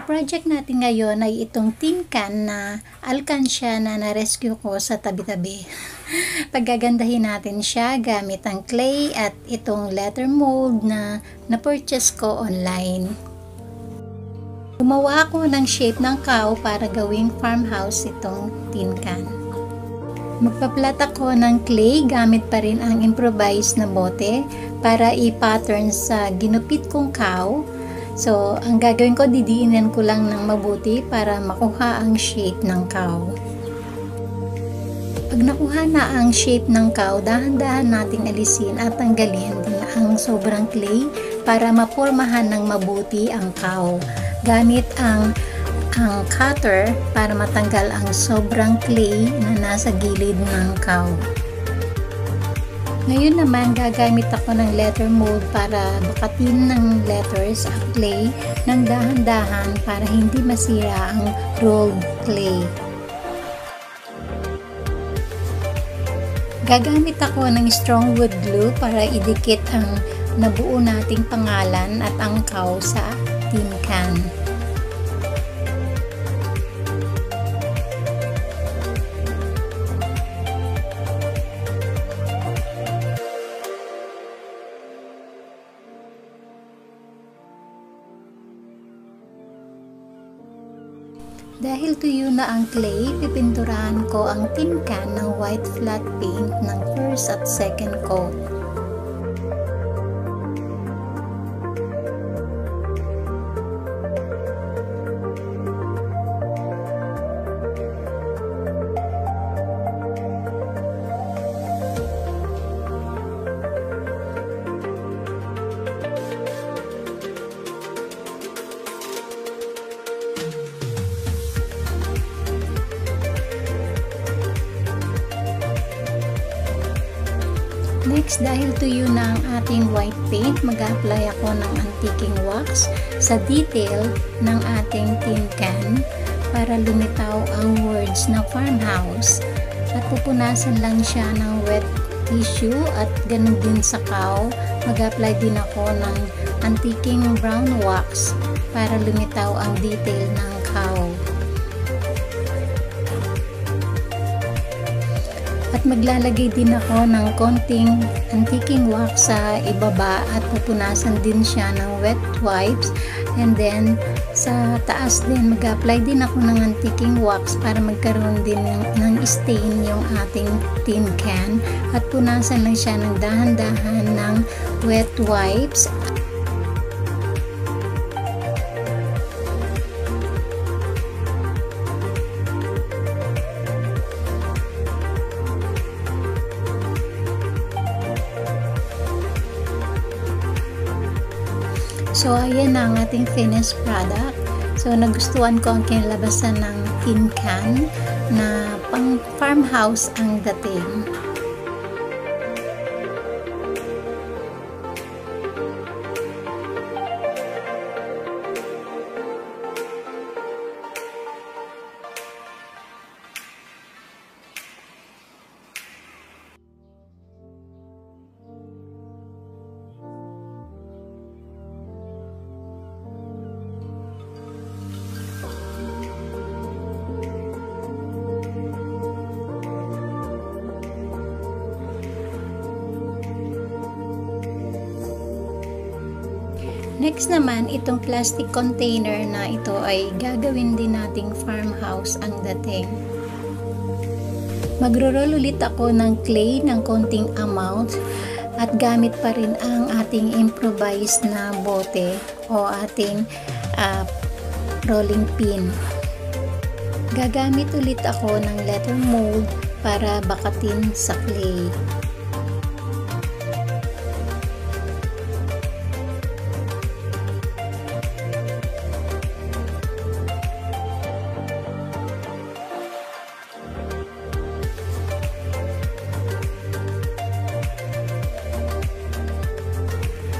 project natin ngayon ay itong tin can na alkansya na na-rescue ko sa tabi-tabi. Paggagandahin natin siya gamit ang clay at itong letter mold na na-purchase ko online. Gumawa ako ng shape ng cow para gawing farmhouse itong tin can. Magpa-plot ako ng clay gamit pa rin ang improvised na bote para i-pattern sa ginupit kong cow. So, ang gagawin ko, didiinan ko lang ng mabuti para makuha ang shape ng cow. Pag nakuha na ang shape ng cow, dahan-dahan nating alisin at tanggalin din ang sobrang clay para mapormahan ng mabuti ang cow. Gamit ang cutter para matanggal ang sobrang clay na nasa gilid ng cow. Ngayon naman, gagamit ako ng letter mold para bakatin ng letters at clay ng dahan-dahan para hindi masira ang rolled clay. Gagamit ako ng strong wood glue para idikit ang nabuo nating pangalan at ang cow sa tin can. Dahil tuyo na ang clay, pipinturahan ko ang tin can ng white flat paint ng first at second coat. Next, dahil tuyo na ang ating white paint, mag-apply ako ng antiking wax sa detail ng ating tin can para lumitaw ang words na farmhouse. At pupunasan lang siya ng wet tissue at ganun din sa cow. Mag-apply din ako ng antiking brown wax para lumitaw ang detail ng cow. At maglalagay din ako ng konting antiking wax sa ibaba at pupunasan din siya ng wet wipes, and then sa taas din mag-apply din ako ng antiking wax para magkaroon din ng stain yung ating tin can, at punasan lang siya ng dahan-dahan ng wet wipes. So, ayan na ang ating finished product. So, nagustuhan ko ang kinalabasan ng tin can na pang farmhouse ang dating. Next naman, itong plastic container na ito ay gagawin din nating farmhouse ang dating. Magro-roll ulit ako ng clay ng konting amount at gamit pa rin ang ating improvised na bote o ating rolling pin. Gagamit ulit ako ng letter mold para bakatin sa clay.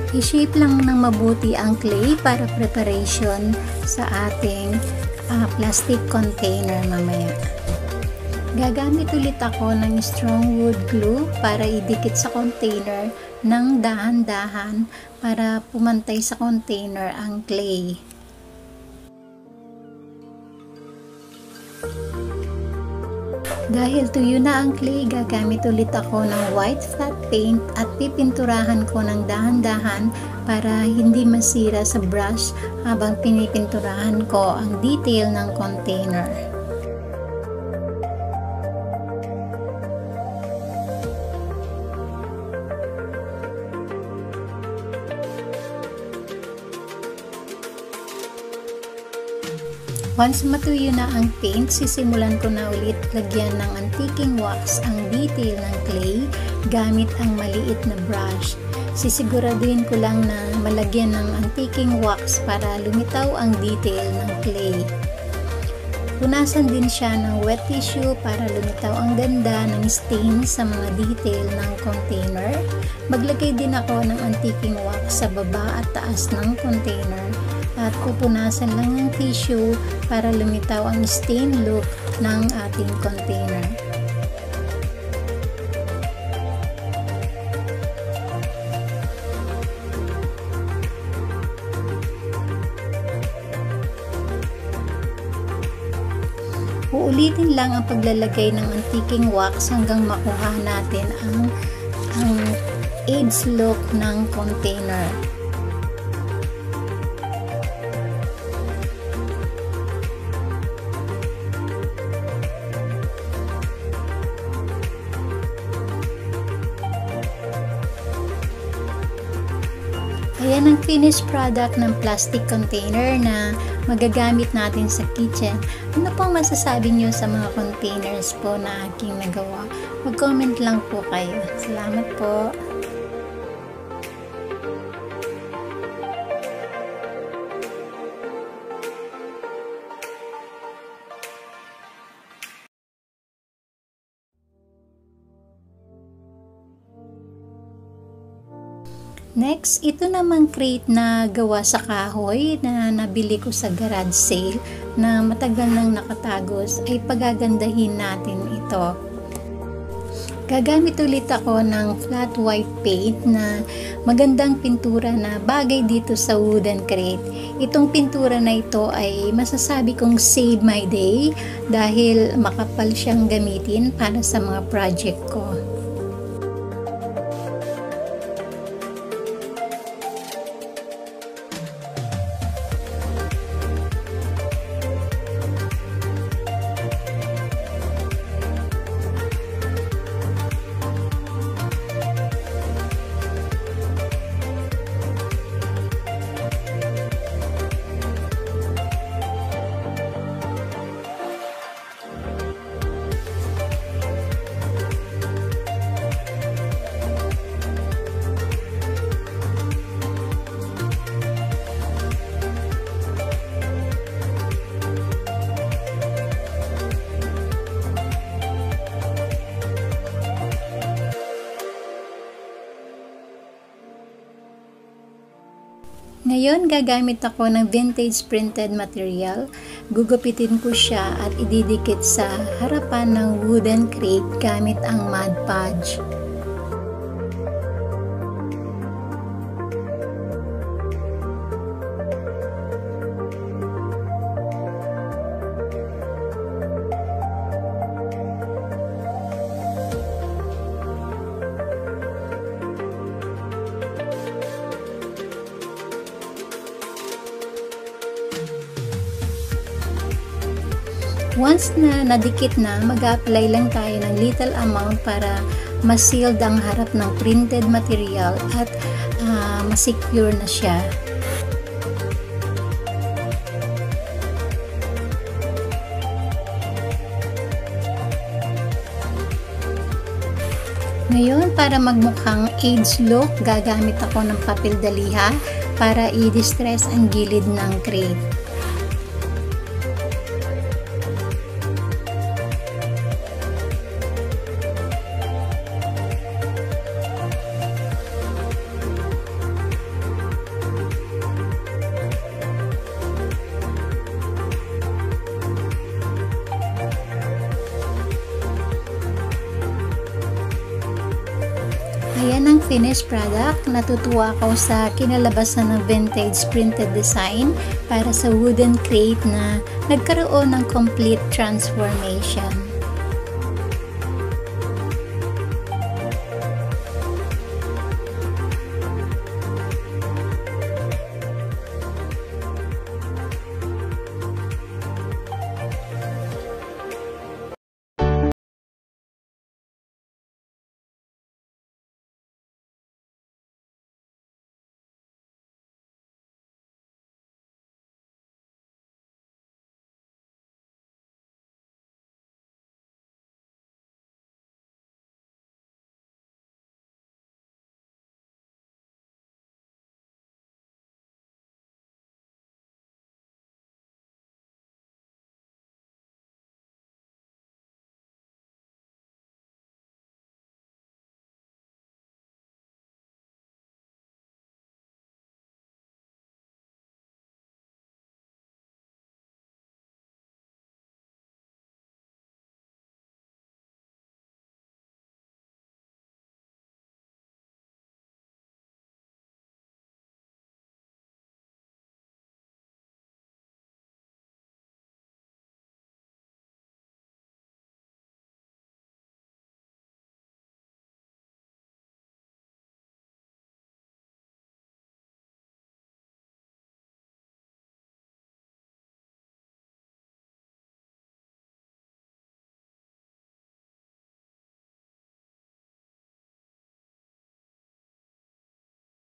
I-shape lang ng mabuti ang clay para preparation sa ating plastic container mamaya. Gagamit ulit ako ng strong wood glue para idikit sa container ng dahan-dahan para pumantay sa container ang clay. Dahil tuyo na ang clay, gagamit ulit ako ng white flat paint at pipinturahan ko ng dahan-dahan para hindi masira sa brush habang pinipinturahan ko ang detail ng container. Once matuyo na ang paint, sisimulan ko na ulit lagyan ng antiking wax ang detail ng clay gamit ang maliit na brush. Sisiguraduhin ko lang na malagyan ng antiking wax para lumitaw ang detail ng clay. Punasan din siya ng wet tissue para lumitaw ang ganda ng stain sa mga detail ng container. Maglagay din ako ng antiking wax sa baba at taas ng container. At pupunasan lang ng tissue para lumitaw ang stain look ng ating container. Uulitin lang ang paglalagay ng antiking wax hanggang makuha natin ang edge look ng container. Ayan ang finished product ng plastic container na magagamit natin sa kitchen. Ano pong masasabi nyo sa mga containers po na aking nagawa? Mag-comment lang po kayo. Salamat po! Next, ito namang crate na gawa sa kahoy na nabili ko sa garage sale na matagal nang nakatagos ay pagagandahin natin ito. Gagamit ulit ako ng flat white paint na magandang pintura na bagay dito sa wooden crate. Itong pintura na ito ay masasabi kong save my day dahil makapal siyang gamitin para sa mga project ko. Ngayon, gagamit ako ng vintage printed material. Gugupitin ko siya at ididikit sa harapan ng wooden crate gamit ang Mod Podge. Once na nadikit na, mag-apply lang tayo ng little amount para ma-sealed ang harap ng printed material at ma-secure na siya. Ngayon, para magmukhang age look, gagamit ako ng papel daliha para i-distress ang gilid ng crate. Ayan ang finished product. Natutuwa ako sa kinalabasan ng vintage printed design para sa wooden crate na nagkaroon ng complete transformation.